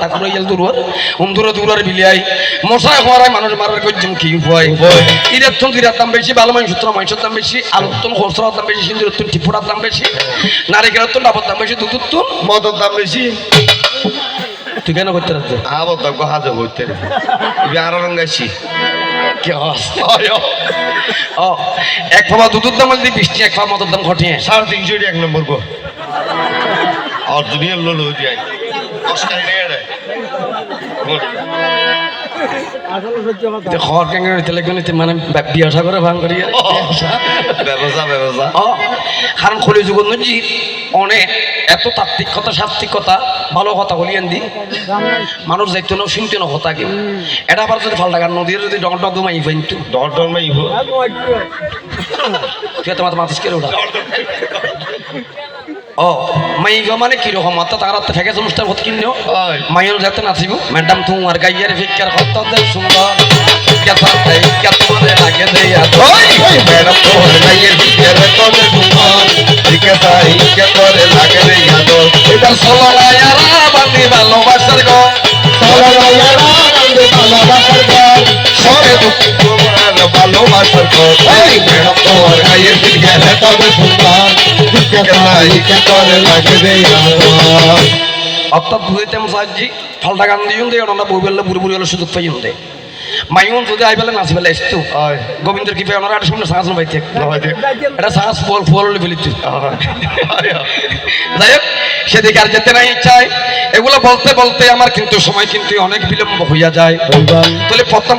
তাকুরাইল দুরুর উমদুরা দুরার বিলিয়াই মশায় হওয়ারায় মানুষ মারার কইজম কি হয় ইরাতন দিরার দাম বেশি ভালো মাংসের দাম বেশি আলুত্তন খরচরার দাম বেশি সিন্দুরত্তন টিপুরার দাম বেশি নারিকেলত্তন ডাবর দাম বেশি দুধুত্তন মদের দাম বেশি তুই কেন করতে রাখতে আবার দাম হাজার হইতে আর রঙাইছি কি ও এক ফাবা দুধের দাম যদি 20 এক ফাবা মদের দাম ঘটিয়ে 350 এক নম্বর গো আর দুনিয়ার লোল হয়ে যায় অস্কার নিয়ে রে খর কেঙ্গে তেলে মানে বিয়াসা করে ভাঙ করিয়া ব্যবসা কারণ খলি যুগ নজি অনেক এত তাত্ত্বিকতা সাত্ত্বিকতা ভালো কথা বলিয়েন দি মানুষ যাইতো না শুনতে না কথা কেউ এটা আবার যদি ভাল টাকার নদীর যদি ডং ডং মাই ফাইনতো ডর মাই তুই তোমার মাতিস কে ওটা ও মাইগো মানে কিরকম মাত্রা তারা তো ফেকে অনুষ্ঠান হত কিনো মাইন যাতে নাচিব ম্যাডাম তোমার গাইয়ার ফিকার হত দে সুন্দর কেতা তাই কেতরে লাগে দেয়া ওই ম্যাডাম তোমার গাইয়ার ফিকার হত দে সুন্দর কেতাই কেতরে লাগে দেয়া তো এটা সোলায়ারা বান্দি ভালোবাসার গো সোলায়ারা বান্দি ভালোবাসার গো সবে দুঃখ তোমার ভালোবাসার গো ওই ম্যাডাম তোমার গাইয়ার ফিকার হত দে সুন্দর অর্থাৎ বুঝাইতে সাহায্যি ফালটা গান দিই দে ওটা বই বেললে বুড়ি বুড়ি হলে সুযোগ পাই দে মাইমন যদি আই বেলে নাচি বেলে আসতো গোবিন্দের কি পাই ওনারা একটা সামনে সাহায্য পাইতে এটা সাহস ফল ফল ফেলিত যাই হোক সেদিকে আর যেতে নাই ইচ্ছায় এগুলো বলতে বলতে আমার কিন্তু সময় কিন্তু অনেক বিলম্ব হইয়া যায় তাহলে প্রথম